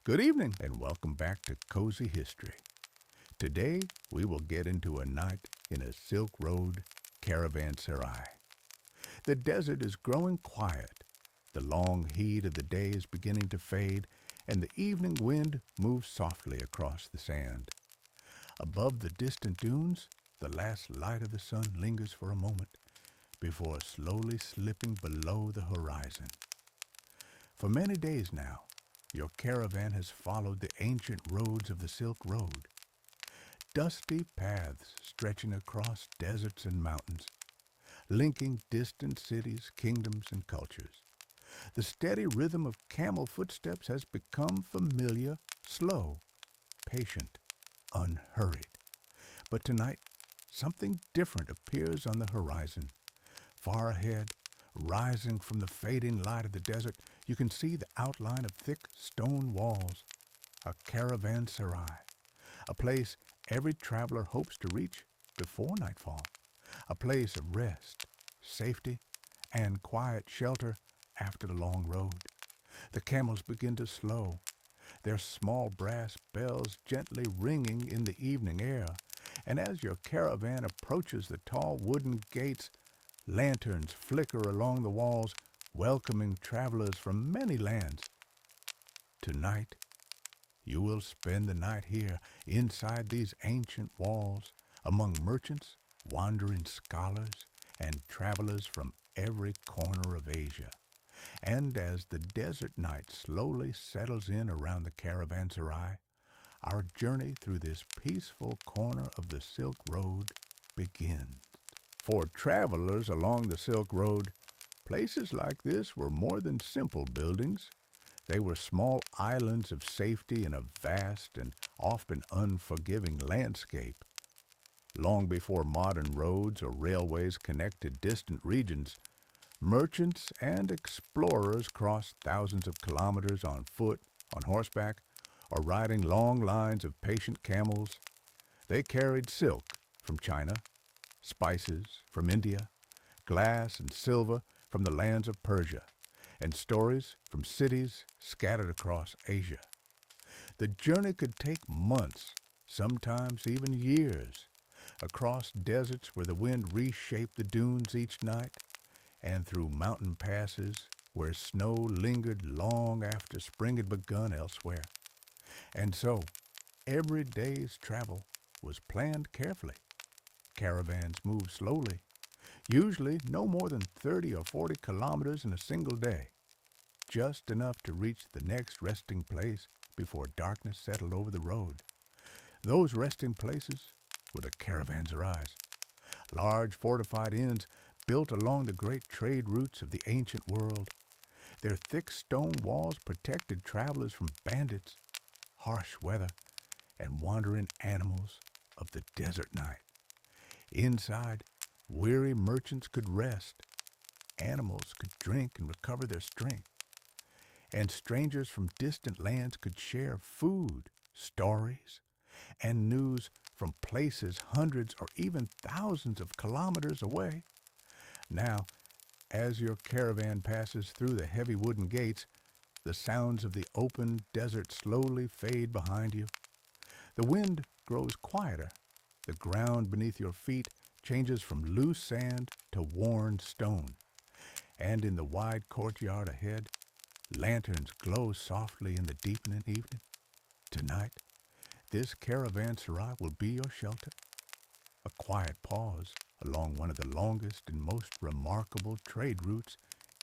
Good evening and welcome back to Cozy History. Today we will get into a night in a Silk Road caravanserai. The desert is growing quiet. The long heat of the day is beginning to fade and the evening wind moves softly across the sand. Above the distant dunes, the last light of the sun lingers for a moment before slowly slipping below the horizon. For many days now, your caravan has followed the ancient roads of the Silk Road, dusty paths stretching across deserts and mountains, linking distant cities, kingdoms, and cultures. The steady rhythm of camel footsteps has become familiar, slow, patient, unhurried. But tonight, something different appears on the horizon. Far ahead, rising from the fading light of the desert, you can see the outline of thick stone walls, a caravanserai, a place every traveler hopes to reach before nightfall, a place of rest, safety, and quiet shelter after the long road. The camels begin to slow, their small brass bells gently ringing in the evening air, and as your caravan approaches the tall wooden gates, lanterns flicker along the walls, welcoming travelers from many lands. Tonight, you will spend the night here, inside these ancient walls, among merchants, wandering scholars, and travelers from every corner of Asia. And as the desert night slowly settles in around the caravanserai, our journey through this peaceful corner of the Silk Road begins. For travelers along the Silk Road, places like this were more than simple buildings. They were small islands of safety in a vast and often unforgiving landscape. Long before modern roads or railways connected distant regions, merchants and explorers crossed thousands of kilometers on foot, on horseback, or riding long lines of patient camels. They carried silk from China, spices from India, glass and silver from the lands of Persia, and stories from cities scattered across Asia. The journey could take months, sometimes even years, across deserts where the wind reshaped the dunes each night, and through mountain passes where snow lingered long after spring had begun elsewhere. And so, every day's travel was planned carefully. Caravans move slowly, usually no more than 30 or 40 kilometers in a single day, just enough to reach the next resting place before darkness settled over the road. Those resting places were the caravanserais, large fortified inns built along the great trade routes of the ancient world. Their thick stone walls protected travelers from bandits, harsh weather, and wandering animals of the desert night. Inside, weary merchants could rest, animals could drink and recover their strength, and strangers from distant lands could share food, stories, and news from places hundreds or even thousands of kilometers away. Now, as your caravan passes through the heavy wooden gates, the sounds of the open desert slowly fade behind you. The wind grows quieter. The ground beneath your feet changes from loose sand to worn stone. And in the wide courtyard ahead, lanterns glow softly in the deepening evening. Tonight, this caravanserai will be your shelter. A quiet pause along one of the longest and most remarkable trade routes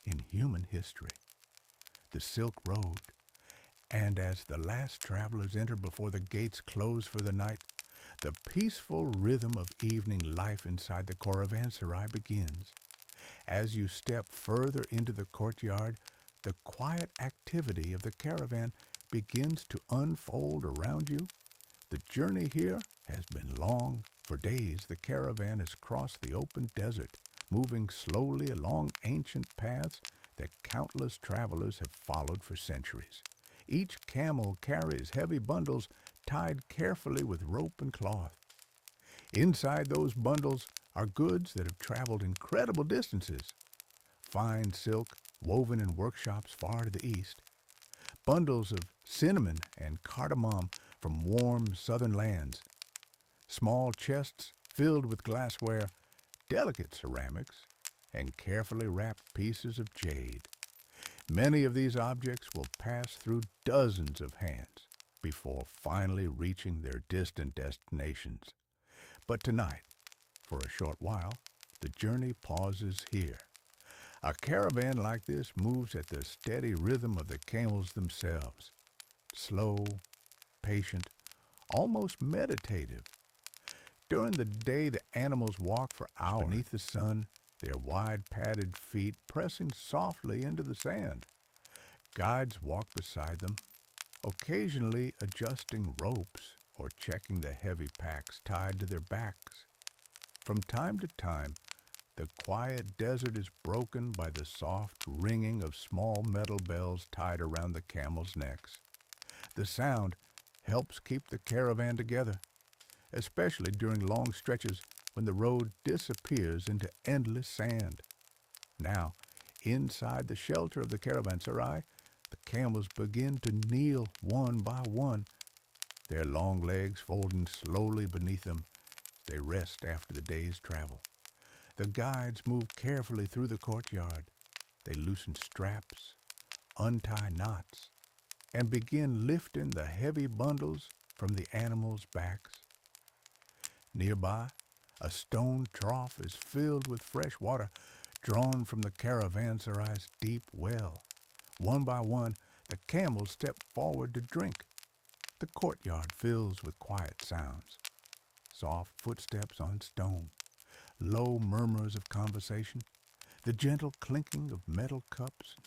in human history, the Silk Road. And as the last travelers enter before the gates close for the night, the peaceful rhythm of evening life inside the caravanserai begins. As you step further into the courtyard, the quiet activity of the caravan begins to unfold around you. The journey here has been long. For days, the caravan has crossed the open desert, moving slowly along ancient paths that countless travelers have followed for centuries. Each camel carries heavy bundles tied carefully with rope and cloth. Inside those bundles are goods that have traveled incredible distances. Fine silk woven in workshops far to the east, bundles of cinnamon and cardamom from warm southern lands, small chests filled with glassware, delicate ceramics, and carefully wrapped pieces of jade. Many of these objects will pass through dozens of hands before finally reaching their distant destinations. But tonight, for a short while, the journey pauses here. A caravan like this moves at the steady rhythm of the camels themselves, slow, patient, almost meditative. During the day, the animals walk for hours beneath the sun, their wide padded feet pressing softly into the sand. Guides walk beside them, occasionally adjusting ropes or checking the heavy packs tied to their backs. From time to time, the quiet desert is broken by the soft ringing of small metal bells tied around the camels' necks. The sound helps keep the caravan together, especially during long stretches when the road disappears into endless sand. Now, inside the shelter of the caravanserai, the camels begin to kneel one by one, their long legs folding slowly beneath them as they rest after the day's travel. The guides move carefully through the courtyard. They loosen straps, untie knots, and begin lifting the heavy bundles from the animals' backs. Nearby, a stone trough is filled with fresh water drawn from the caravanserai's deep well. One by one, the camels step forward to drink. The courtyard fills with quiet sounds, soft footsteps on stone, low murmurs of conversation, the gentle clinking of metal cups,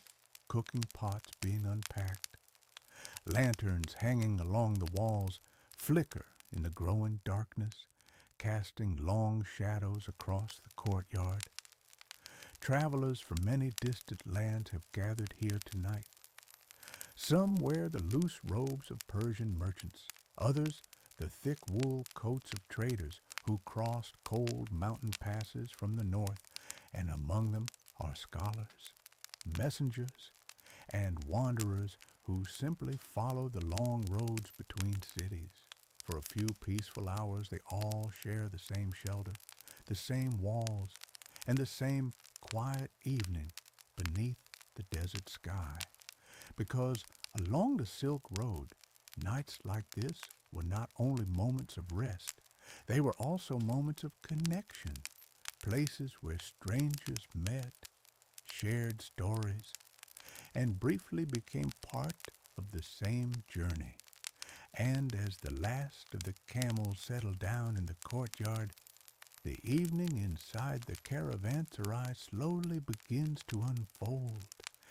cooking pots being unpacked. Lanterns hanging along the walls flicker in the growing darkness, casting long shadows across the courtyard. Travelers from many distant lands have gathered here tonight. Some wear the loose robes of Persian merchants, others the thick wool coats of traders who crossed cold mountain passes from the north, and among them are scholars, messengers, and wanderers who simply follow the long roads between cities. For a few peaceful hours they all share the same shelter, the same walls, and the same quiet evening beneath the desert sky. Because along the Silk Road, nights like this were not only moments of rest, they were also moments of connection, places where strangers met, shared stories, and briefly became part of the same journey. And as the last of the camels settled down in the courtyard, the evening inside the caravanserai slowly begins to unfold.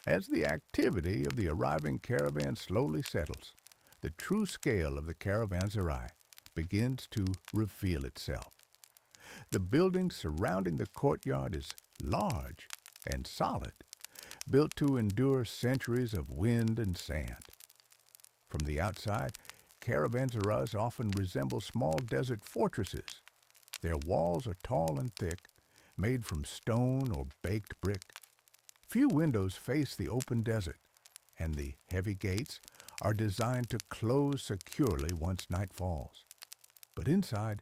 As the activity of the arriving caravan slowly settles, the true scale of the caravanserai begins to reveal itself. The building surrounding the courtyard is large and solid, built to endure centuries of wind and sand. From the outside, caravanserais often resemble small desert fortresses. Their walls are tall and thick, made from stone or baked brick. Few windows face the open desert, and the heavy gates are designed to close securely once night falls. But inside,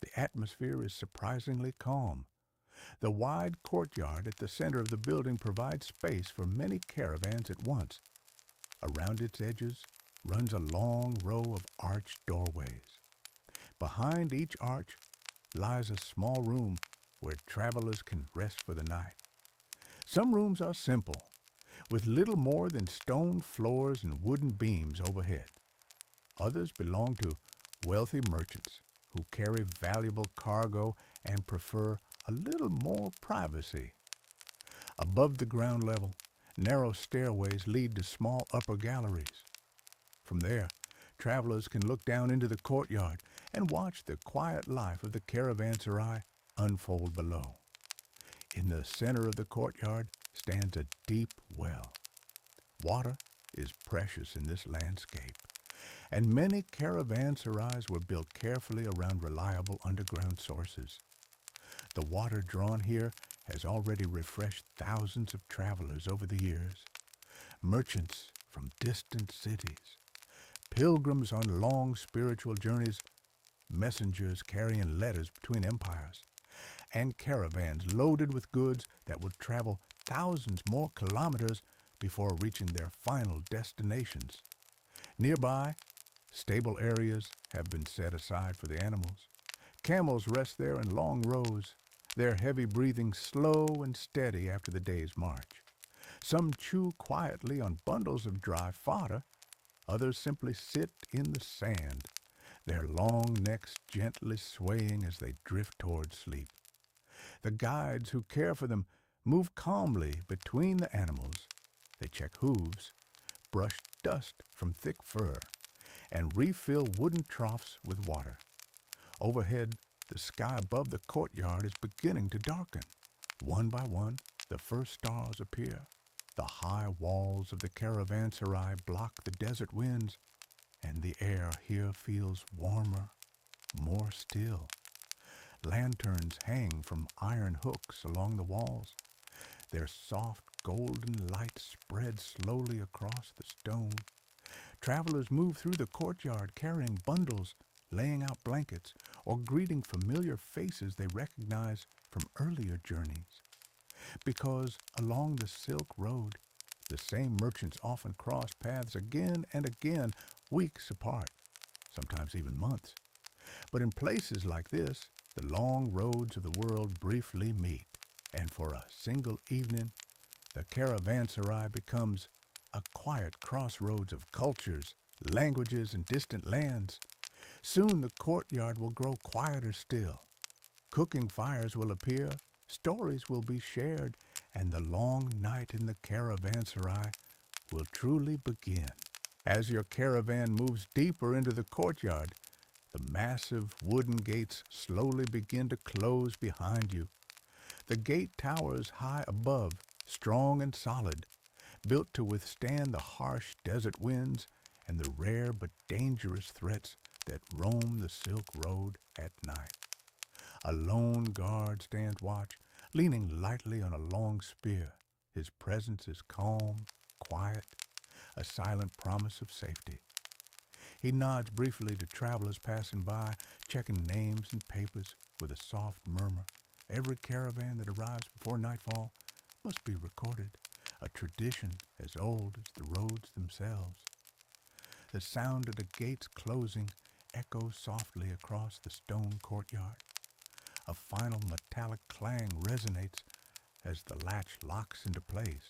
the atmosphere is surprisingly calm. The wide courtyard at the center of the building provides space for many caravans at once. Around its edges runs a long row of arched doorways. Behind each arch lies a small room where travelers can rest for the night. Some rooms are simple, with little more than stone floors and wooden beams overhead. Others belong to wealthy merchants who carry valuable cargo and prefer a little more privacy. Above the ground level, narrow stairways lead to small upper galleries. From there, travelers can look down into the courtyard and watch the quiet life of the caravanserai unfold below. In the center of the courtyard stands a deep well. Water is precious in this landscape, and many caravanserais were built carefully around reliable underground sources. The water drawn here has already refreshed thousands of travelers over the years. Merchants from distant cities, pilgrims on long spiritual journeys, messengers carrying letters between empires, and caravans loaded with goods that would travel thousands more kilometers before reaching their final destinations. Nearby, stable areas have been set aside for the animals. Camels rest there in long rows, their heavy breathing slow and steady after the day's march. Some chew quietly on bundles of dry fodder, others simply sit in the sand, their long necks gently swaying as they drift toward sleep. The guides who care for them move calmly between the animals. They check hooves, brush dust from thick fur, and refill wooden troughs with water. Overhead, the sky above the courtyard is beginning to darken. One by one, the first stars appear. The high walls of the caravanserai block the desert winds, and the air here feels warmer, more still. Lanterns hang from iron hooks along the walls. Their soft golden light spreads slowly across the stone. Travelers move through the courtyard carrying bundles, laying out blankets, or greeting familiar faces they recognize from earlier journeys. Because along the Silk Road, the same merchants often cross paths again and again, weeks apart, sometimes even months. But in places like this, the long roads of the world briefly meet, and for a single evening, the caravanserai becomes a quiet crossroads of cultures, languages, and distant lands. Soon the courtyard will grow quieter still. Cooking fires will appear, stories will be shared, and the long night in the caravanserai will truly begin. As your caravan moves deeper into the courtyard, the massive wooden gates slowly begin to close behind you. The gate towers high above, strong and solid, built to withstand the harsh desert winds and the rare but dangerous threats that roam the Silk Road at night. A lone guard stands watch, leaning lightly on a long spear. His presence is calm, quiet, a silent promise of safety. He nods briefly to travelers passing by, checking names and papers with a soft murmur. Every caravan that arrives before nightfall must be recorded, a tradition as old as the roads themselves. The sound of the gates closing echoes softly across the stone courtyard. A final metallic clang resonates as the latch locks into place.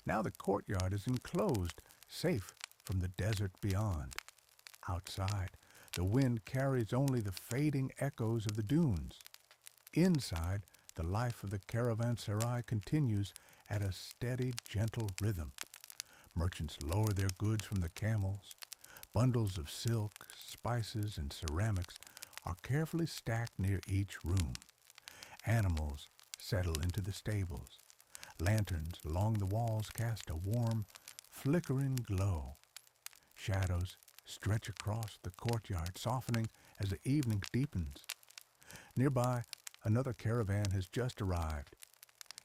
Now the courtyard is enclosed, safe from the desert beyond. Outside, the wind carries only the fading echoes of the dunes. Inside, the life of the caravanserai continues at a steady, gentle rhythm. Merchants lower their goods from the camels. Bundles of silk, spices, and ceramics are carefully stacked near each room. Animals settle into the stables. Lanterns along the walls cast a warm, flickering glow. Shadows stretch across the courtyard, softening as the evening deepens. Nearby, another caravan has just arrived.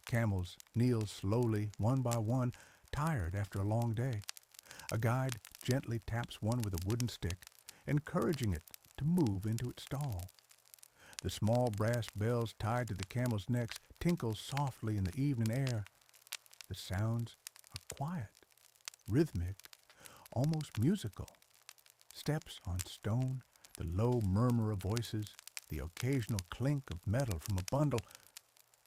Camels kneel slowly, one by one, tired after a long day. A guide gently taps one with a wooden stick, encouraging it to move into its stall. The small brass bells tied to the camels' necks tinkle softly in the evening air. The sounds are quiet, rhythmic, almost musical. Steps on stone, the low murmur of voices, the occasional clink of metal from a bundle,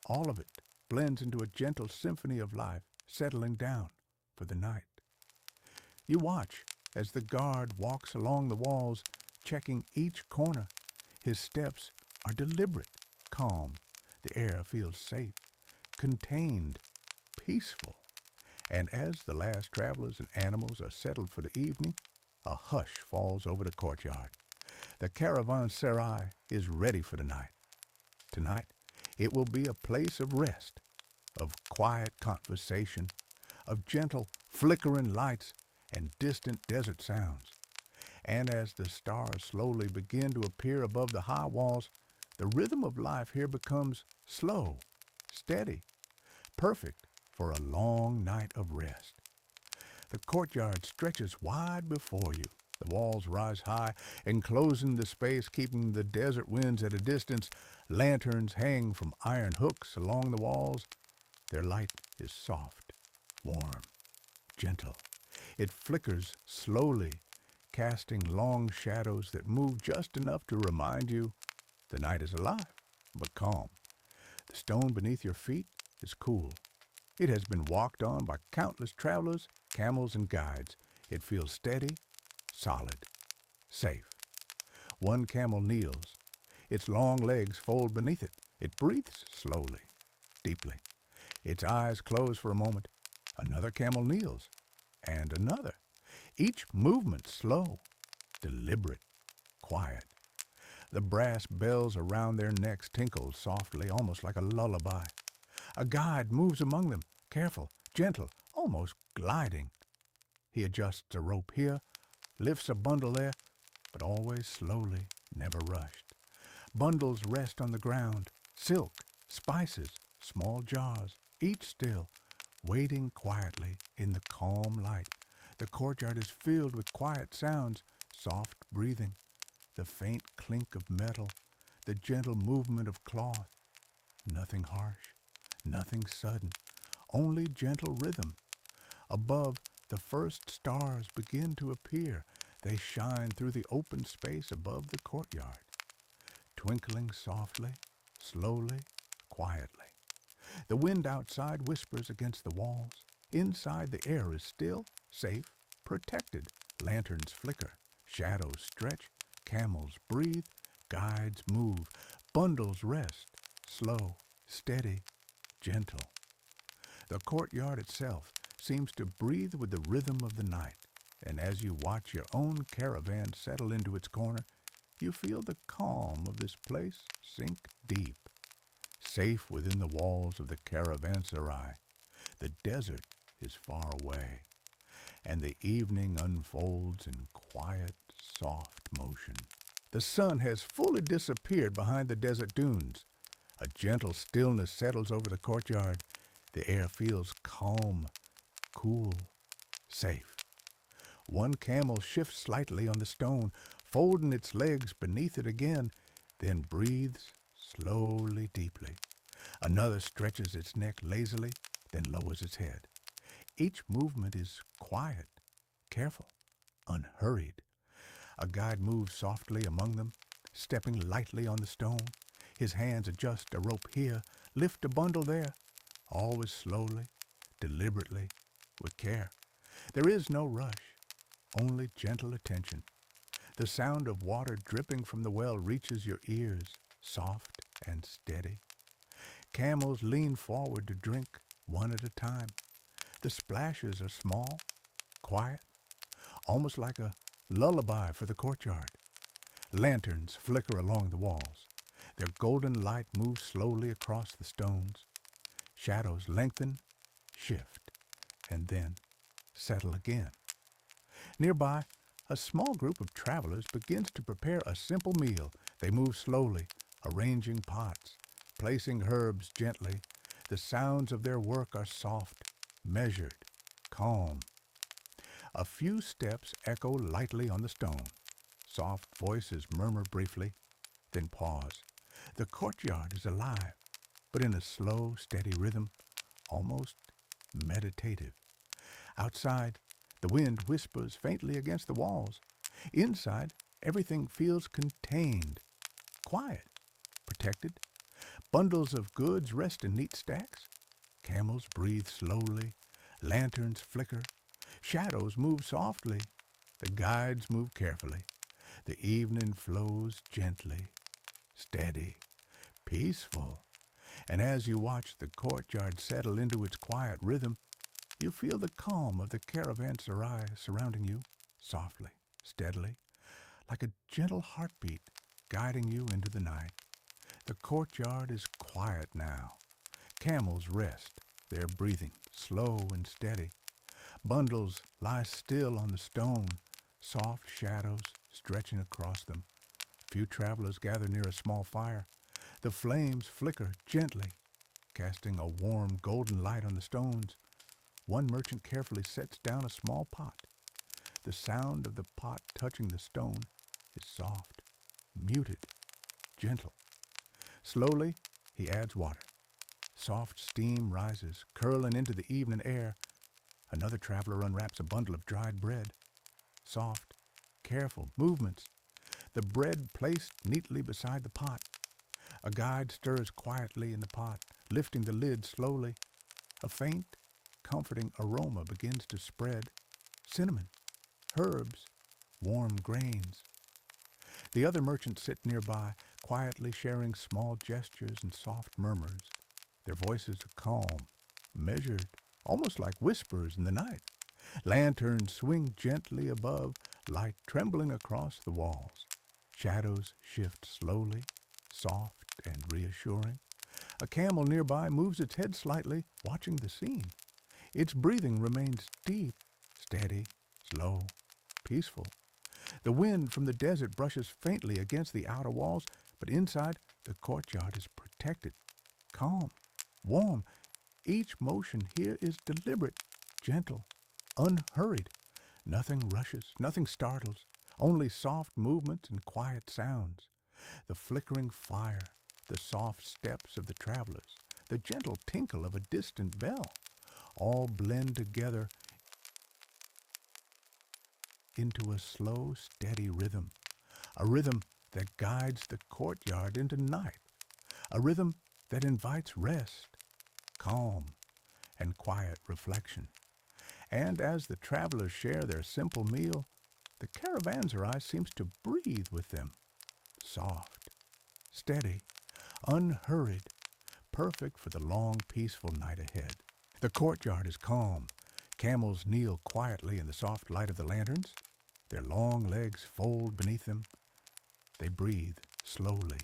all of it blends into a gentle symphony of life settling down for the night. You watch as the guard walks along the walls, checking each corner. His steps are deliberate, calm. The air feels safe, contained, peaceful. And as the last travelers and animals are settled for the evening, a hush falls over the courtyard. The caravanserai is ready for the night. Tonight, it will be a place of rest, of quiet conversation, of gentle flickering lights and distant desert sounds. And as the stars slowly begin to appear above the high walls, the rhythm of life here becomes slow, steady, perfect for a long night of rest. The courtyard stretches wide before you, The walls rise high, enclosing the space, keeping the desert winds at a distance. Lanterns hang from iron hooks along the walls. Their light is soft, warm, gentle. It flickers slowly, casting long shadows that move just enough to remind you the night is alive, but calm. The stone beneath your feet is cool. It has been walked on by countless travelers, camels, and guides. It feels steady, solid, safe. One camel kneels. Its long legs fold beneath it. It breathes slowly, deeply. Its eyes close for a moment. Another camel kneels, and another. Each movement slow, deliberate, quiet. The brass bells around their necks tinkle softly, almost like a lullaby. A guide moves among them, careful, gentle, almost gliding. He adjusts a rope here, lifts a bundle there, but always slowly, never rushed. Bundles rest on the ground, silk, spices, small jars, each still, waiting quietly in the calm light. The courtyard is filled with quiet sounds, soft breathing, the faint clink of metal, the gentle movement of cloth. Nothing harsh, nothing sudden, only gentle rhythm. Above, the first stars begin to appear. They shine through the open space above the courtyard, twinkling softly, slowly, quietly. The wind outside whispers against the walls. Inside, the air is still, safe, protected. Lanterns flicker, shadows stretch, camels breathe, guides move, bundles rest, slow, steady, gentle. The courtyard itself seems to breathe with the rhythm of the night, and as you watch your own caravan settle into its corner, you feel the calm of this place sink deep. Safe within the walls of the Caravanserai, the desert is far away, and the evening unfolds in quiet, soft motion. The sun has fully disappeared behind the desert dunes. A gentle stillness settles over the courtyard. The air feels calm, cool, safe. One camel shifts slightly on the stone, folding its legs beneath it again, then breathes slowly, deeply. Another stretches its neck lazily, then lowers its head. Each movement is quiet, careful, unhurried. A guide moves softly among them, stepping lightly on the stone. His hands adjust a rope here, lift a bundle there, always slowly, deliberately, with care. There is no rush, only gentle attention. The sound of water dripping from the well reaches your ears, soft and steady. Camels lean forward to drink, one at a time. The splashes are small, quiet, almost like a lullaby for the courtyard. Lanterns flicker along the walls. Their golden light moves slowly across the stones. Shadows lengthen, shift, and then settle again. Nearby, a small group of travelers begins to prepare a simple meal. They move slowly, arranging pots, placing herbs gently. The sounds of their work are soft, measured, calm. A few steps echo lightly on the stone. Soft voices murmur briefly, then pause. The courtyard is alive, but in a slow, steady rhythm, almost meditative. Outside, the wind whispers faintly against the walls. Inside, everything feels contained, quiet, protected. Bundles of goods rest in neat stacks. Camels breathe slowly. Lanterns flicker. Shadows move softly. The guides move carefully. The evening flows gently, steady, peaceful. And as you watch the courtyard settle into its quiet rhythm, you feel the calm of the caravanserai surrounding you, softly, steadily, like a gentle heartbeat guiding you into the night. The courtyard is quiet now. Camels rest, their breathing slow and steady. Bundles lie still on the stone, soft shadows stretching across them. Few travelers gather near a small fire. The flames flicker gently, casting a warm golden light on the stones. One merchant carefully sets down a small pot. The sound of the pot touching the stone is soft, muted, gentle. Slowly, he adds water. Soft steam rises, curling into the evening air. Another traveler unwraps a bundle of dried bread. Soft, careful movements. The bread placed neatly beside the pot. A guide stirs quietly in the pot, lifting the lid slowly. A faint, comforting aroma begins to spread. Cinnamon, herbs, warm grains. The other merchants sit nearby, quietly sharing small gestures and soft murmurs. Their voices are calm, measured, almost like whispers in the night. Lanterns swing gently above, light trembling across the walls. Shadows shift slowly, soft and reassuring. A camel nearby moves its head slightly, watching the scene. Its breathing remains deep, steady, slow, peaceful. The wind from the desert brushes faintly against the outer walls, but inside, the courtyard is protected, calm, warm. Each motion here is deliberate, gentle, unhurried. Nothing rushes, nothing startles, only soft movements and quiet sounds. The flickering fire, the soft steps of the travelers, the gentle tinkle of a distant bell, all blend together into a slow, steady rhythm, a rhythm that guides the courtyard into night, a rhythm that invites rest, calm, and quiet reflection. And as the travelers share their simple meal, the caravanserai seems to breathe with them, soft, steady, unhurried, perfect for the long, peaceful night ahead. The courtyard is calm. Camels kneel quietly in the soft light of the lanterns. Their long legs fold beneath them. They breathe slowly,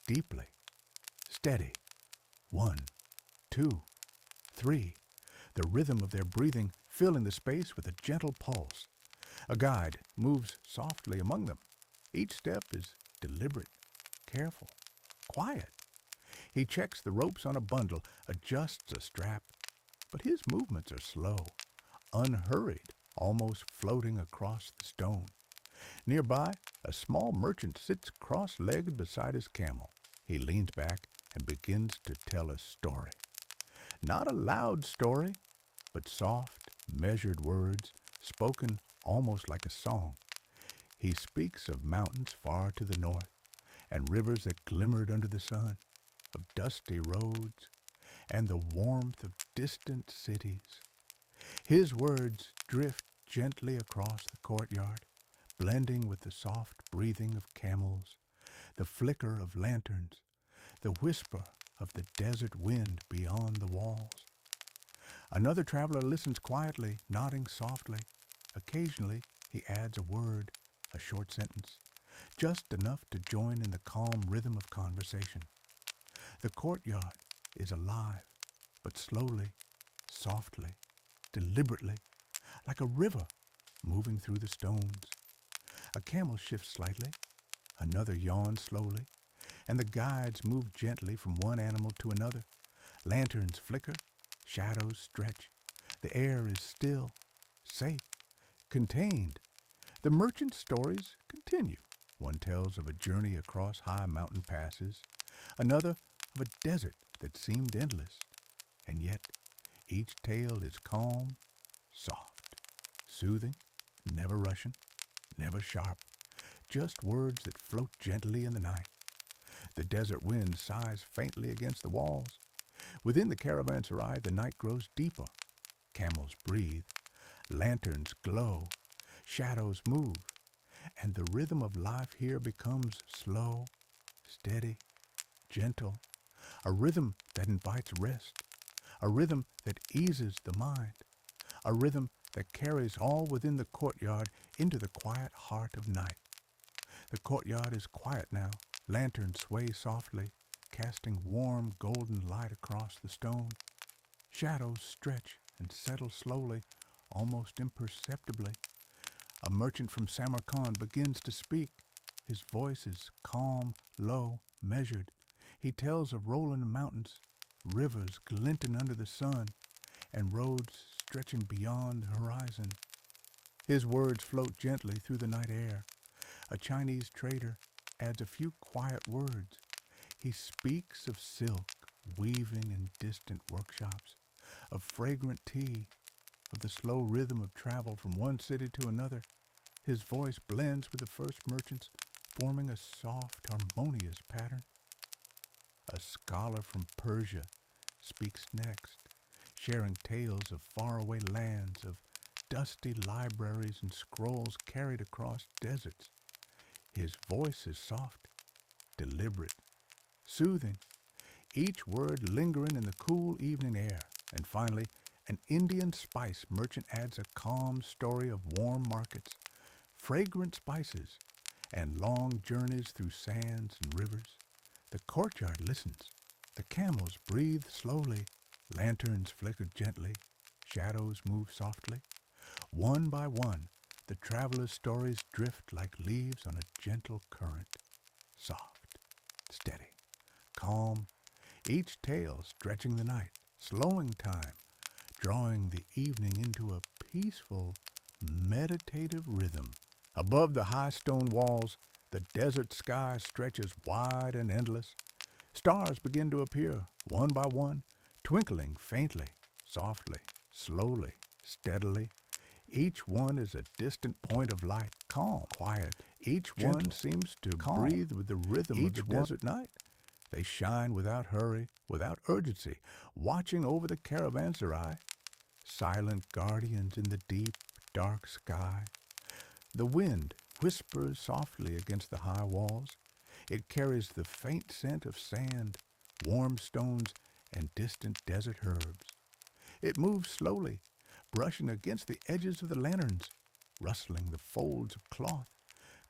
deeply, steady. 1, 2, 3. The rhythm of their breathing filling the space with a gentle pulse. A guide moves softly among them. Each step is deliberate, careful, quiet. He checks the ropes on a bundle, adjusts a strap, but his movements are slow, unhurried, almost floating across the stone. Nearby, a small merchant sits cross-legged beside his camel. He leans back and begins to tell a story. Not a loud story, but soft, measured words, spoken almost like a song. He speaks of mountains far to the north, and rivers that glimmered under the sun, of dusty roads, and the warmth of distant cities. His words drift gently across the courtyard, blending with the soft breathing of camels, the flicker of lanterns, the whisper of the desert wind beyond the walls. Another traveler listens quietly, nodding softly. Occasionally, he adds a word, a short sentence, just enough to join in the calm rhythm of conversation. The courtyard is alive, but slowly, softly, deliberately, like a river moving through the stones. A camel shifts slightly, another yawns slowly, and the guides move gently from one animal to another. Lanterns flicker, shadows stretch. The air is still, safe, contained. The merchant's stories continue. One tells of a journey across high mountain passes, another of a desert that seemed endless. And yet, each tale is calm, soft, soothing, never rushing, never sharp, just words that float gently in the night. The desert wind sighs faintly against the walls. Within the caravanserai, the night grows deeper. Camels breathe, lanterns glow, shadows move, and the rhythm of life here becomes slow, steady, gentle, a rhythm that invites rest, a rhythm that eases the mind, a rhythm that carries all within the courtyard into the quiet heart of night. The courtyard is quiet now. Lanterns sway softly, casting warm golden light across the stone. Shadows stretch and settle slowly, almost imperceptibly. A merchant from Samarkand begins to speak. His voice is calm, low, measured. He tells of rolling mountains, rivers glinting under the sun, and roads stretching beyond the horizon. His words float gently through the night air. A Chinese trader adds a few quiet words. He speaks of silk weaving in distant workshops, of fragrant tea, of the slow rhythm of travel from one city to another. His voice blends with the first merchants, forming a soft, harmonious pattern. A scholar from Persia speaks next, sharing tales of faraway lands, of dusty libraries and scrolls carried across deserts. His voice is soft, deliberate, soothing, each word lingering in the cool evening air. And finally, an Indian spice merchant adds a calm story of warm markets, fragrant spices, and long journeys through sands and rivers. The courtyard listens. The camels breathe slowly. Lanterns flicker gently. Shadows move softly. One by one, the traveler's stories drift like leaves on a gentle current. Soft, steady, calm, each tale stretching the night, slowing time, drawing the evening into a peaceful, meditative rhythm. Above the high stone walls, the desert sky stretches wide and endless. Stars begin to appear, one by one, twinkling faintly, softly, slowly, steadily. Each one is a distant point of light, calm, quiet. Each gentle, one seems to breathe with the rhythm of the desert night. They shine without hurry, without urgency, watching over the caravanserai, silent guardians in the deep, dark sky. The wind whispers softly against the high walls. It carries the faint scent of sand, warm stones, and distant desert herbs. It moves slowly, brushing against the edges of the lanterns, rustling the folds of cloth,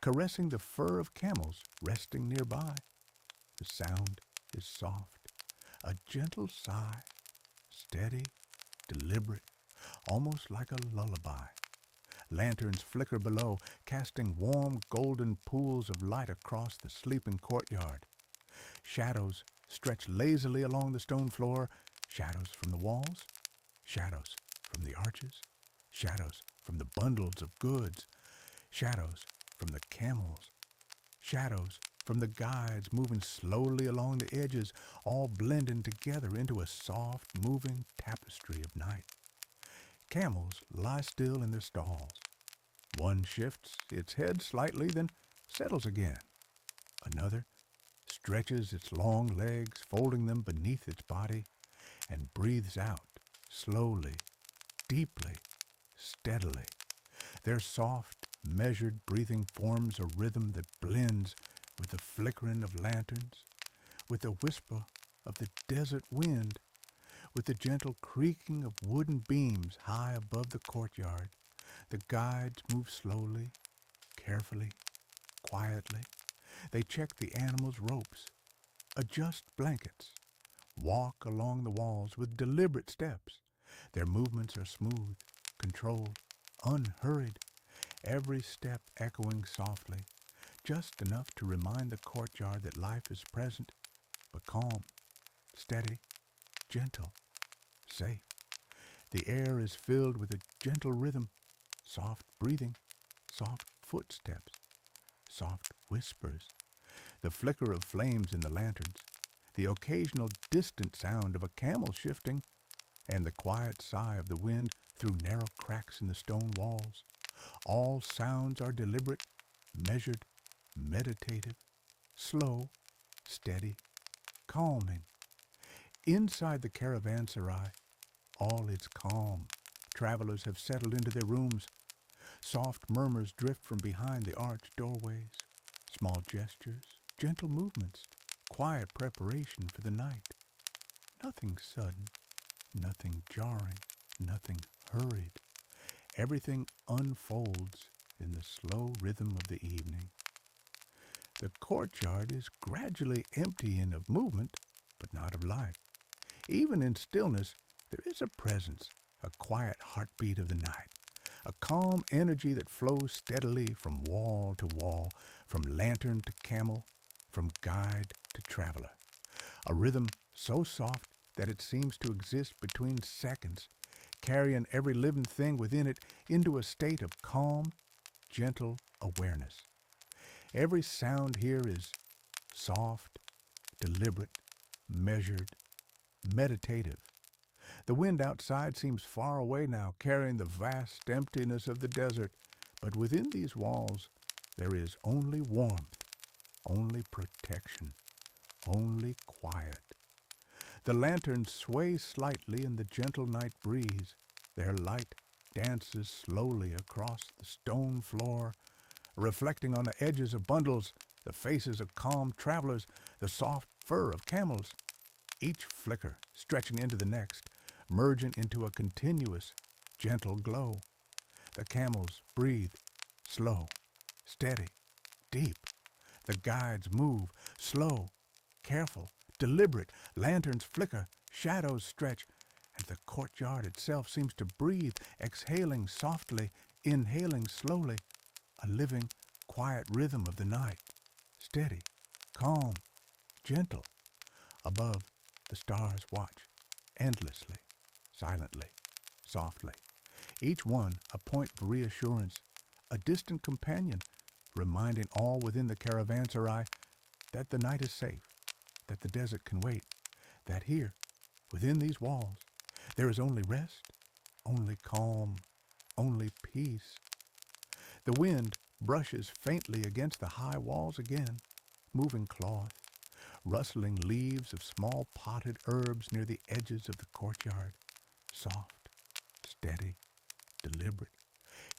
caressing the fur of camels resting nearby. The sound is soft, a gentle sigh, steady, deliberate, almost like a lullaby. Lanterns flicker below, casting warm golden pools of light across the sleeping courtyard. Shadows stretch lazily along the stone floor, shadows from the walls, shadows from the arches, shadows from the bundles of goods, shadows from the camels, shadows from the guides moving slowly along the edges, all blending together into a soft, moving tapestry of night. Camels lie still in their stalls. One shifts its head slightly, then settles again. Another stretches its long legs, folding them beneath its body, and breathes out, slowly, deeply, steadily. Their soft, measured breathing forms a rhythm that blends with the flickering of lanterns, with the whisper of the desert wind, with the gentle creaking of wooden beams high above the courtyard. The guides move slowly, carefully, quietly. They check the animals' ropes, adjust blankets, walk along the walls with deliberate steps. Their movements are smooth, controlled, unhurried, every step echoing softly, just enough to remind the courtyard that life is present, but calm, steady, gentle, safe. The air is filled with a gentle rhythm, soft breathing, soft footsteps, soft whispers, the flicker of flames in the lanterns, the occasional distant sound of a camel shifting, and the quiet sigh of the wind through narrow cracks in the stone walls. All sounds are deliberate, measured, meditative, slow, steady, calming. Inside the caravanserai, all is calm. Travelers have settled into their rooms. Soft murmurs drift from behind the arched doorways. Small gestures, gentle movements, quiet preparation for the night. Nothing sudden, nothing jarring, nothing hurried. Everything unfolds in the slow rhythm of the evening. The courtyard is gradually emptying of movement, but not of life. Even in stillness, there is a presence, a quiet heartbeat of the night, a calm energy that flows steadily from wall to wall, from lantern to camel, from guide to traveler. A rhythm so soft that it seems to exist between seconds, carrying every living thing within it into a state of calm, gentle awareness. Every sound here is soft, deliberate, measured, meditative. The wind outside seems far away now, carrying the vast emptiness of the desert, but within these walls there is only warmth, only protection, only quiet. The lanterns sway slightly in the gentle night breeze. Their light dances slowly across the stone floor, reflecting on the edges of bundles, the faces of calm travelers, the soft fur of camels, each flicker stretching into the next, merging into a continuous, gentle glow. The camels breathe, slow, steady, deep. The guides move, slow, careful, deliberate. Lanterns flicker, shadows stretch, and the courtyard itself seems to breathe, exhaling softly, inhaling slowly, a living, quiet rhythm of the night, steady, calm, gentle. Above, the stars watch, endlessly, silently, softly. Each one a point of reassurance, a distant companion, reminding all within the Caravanserai that the night is safe, that the desert can wait, that here, within these walls, there is only rest, only calm, only peace. The wind brushes faintly against the high walls again, moving cloth, rustling leaves of small potted herbs near the edges of the courtyard, soft, steady, deliberate,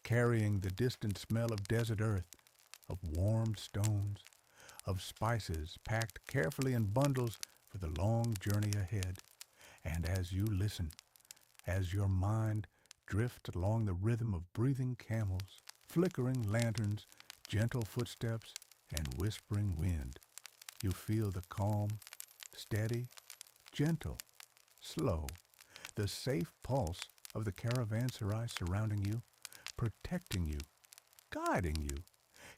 carrying the distant smell of desert earth, of warmed stones, of spices packed carefully in bundles for the long journey ahead. And as you listen, as your mind drifts along the rhythm of breathing camels, flickering lanterns, gentle footsteps, and whispering wind, you feel the calm, steady, gentle, slow, the safe pulse of the caravanserai surrounding you, protecting you, guiding you,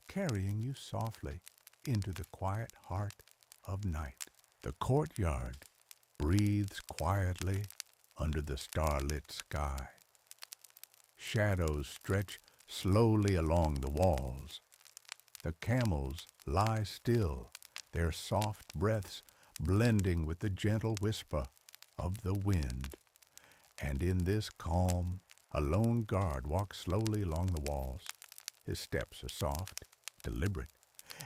carrying you softly into the quiet heart of night. The courtyard breathes quietly under the starlit sky. Shadows stretch slowly along the walls. The camels lie still, their soft breaths blending with the gentle whisper of the wind. And in this calm, a lone guard walks slowly along the walls. His steps are soft, deliberate,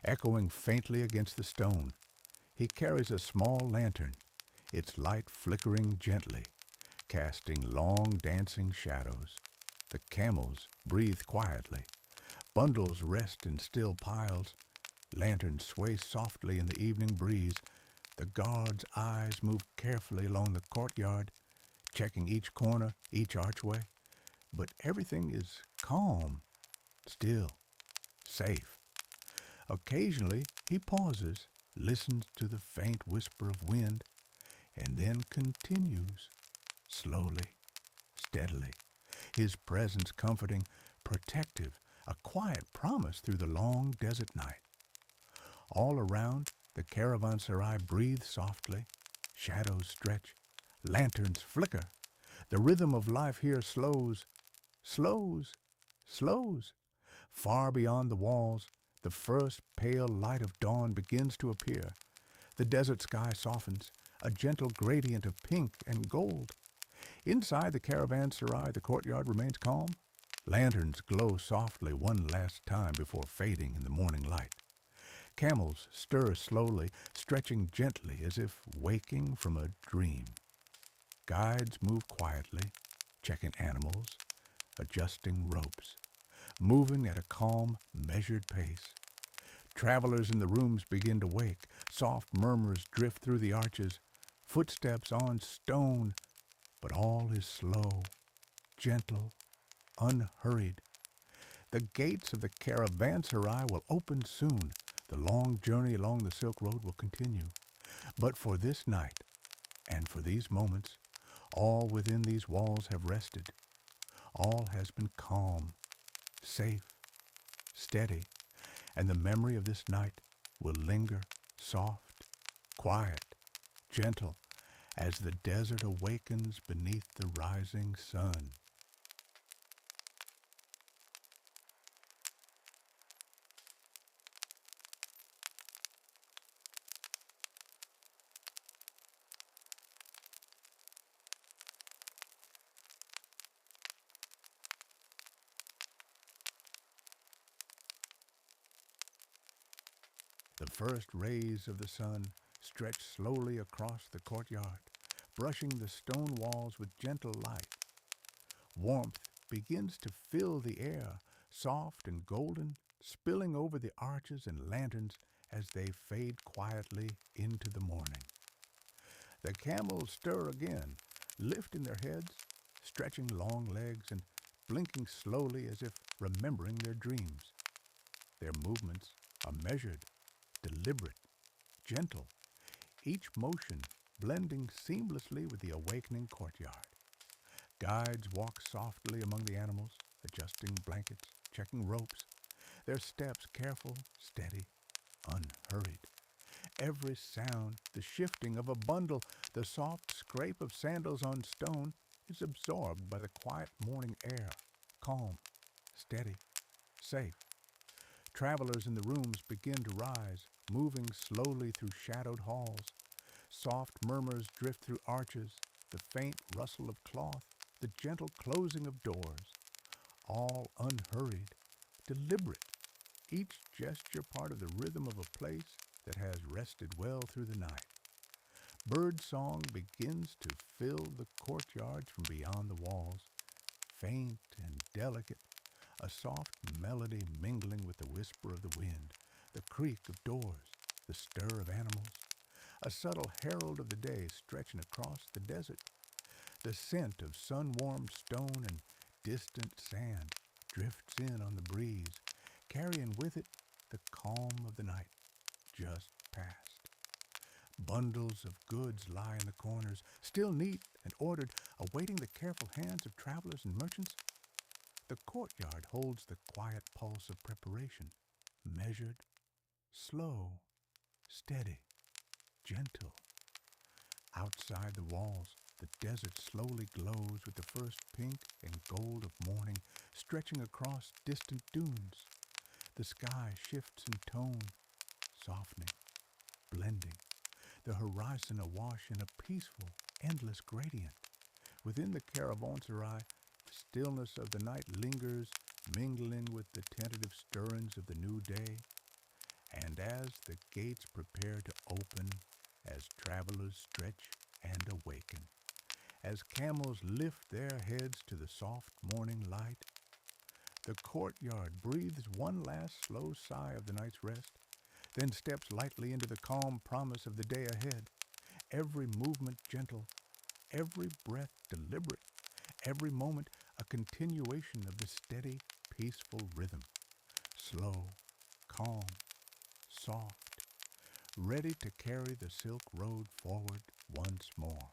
echoing faintly against the stone. He carries a small lantern, its light flickering gently, casting long dancing shadows. The camels breathe quietly. Bundles rest in still piles. Lanterns sway softly in the evening breeze. The guard's eyes move carefully along the courtyard, checking each corner, each archway. But everything is calm, still, safe. Occasionally, he pauses, listens to the faint whisper of wind, and then continues, slowly, steadily, his presence comforting, protective, a quiet promise through the long desert night. All around, the caravanserai breathes softly, shadows stretch, lanterns flicker. The rhythm of life here slows, slows, slows. Far beyond the walls, the first pale light of dawn begins to appear. The desert sky softens, a gentle gradient of pink and gold. Inside the caravanserai, the courtyard remains calm. Lanterns glow softly one last time before fading in the morning light. Camels stir slowly, stretching gently as if waking from a dream. Guides move quietly, checking animals, adjusting ropes, moving at a calm, measured pace. Travelers in the rooms begin to wake. Soft murmurs drift through the arches, footsteps on stone, but all is slow, gentle, unhurried. The gates of the caravanserai will open soon. The long journey along the Silk Road will continue. But for this night, and for these moments, all within these walls have rested. All has been calm, safe, steady, and the memory of this night will linger soft, quiet, gentle, as the desert awakens beneath the rising sun. The first rays of the sun stretch slowly across the courtyard, brushing the stone walls with gentle light. Warmth begins to fill the air, soft and golden, spilling over the arches and lanterns as they fade quietly into the morning. The camels stir again, lifting their heads, stretching long legs, and blinking slowly as if remembering their dreams. Their movements are measured, deliberate, gentle, each motion blending seamlessly with the awakening courtyard. Guides walk softly among the animals, adjusting blankets, checking ropes, their steps careful, steady, unhurried. Every sound, the shifting of a bundle, the soft scrape of sandals on stone, is absorbed by the quiet morning air, calm, steady, safe. Travelers in the rooms begin to rise, moving slowly through shadowed halls. Soft murmurs drift through arches, the faint rustle of cloth, the gentle closing of doors. All unhurried, deliberate, each gesture part of the rhythm of a place that has rested well through the night. Bird song begins to fill the courtyards from beyond the walls, faint and delicate, a soft melody mingling with the whisper of the wind, the creak of doors, the stir of animals, a subtle herald of the day stretching across the desert. The scent of sun-warmed stone and distant sand drifts in on the breeze, carrying with it the calm of the night just past. Bundles of goods lie in the corners, still neat and ordered, awaiting the careful hands of travelers and merchants. The courtyard holds the quiet pulse of preparation, measured, slow, steady, gentle. Outside the walls, the desert slowly glows with the first pink and gold of morning stretching across distant dunes. The sky shifts in tone, softening, blending, the horizon awash in a peaceful, endless gradient. Within the Caravanserai, the stillness of the night lingers, mingling with the tentative stirrings of the new day. And as the gates prepare to open, as travelers stretch and awaken, as camels lift their heads to the soft morning light, the courtyard breathes one last slow sigh of the night's rest, then steps lightly into the calm promise of the day ahead. Every movement gentle, every breath deliberate, every moment a continuation of the steady, peaceful rhythm. Slow, calm, soft, ready to carry the Silk Road forward once more.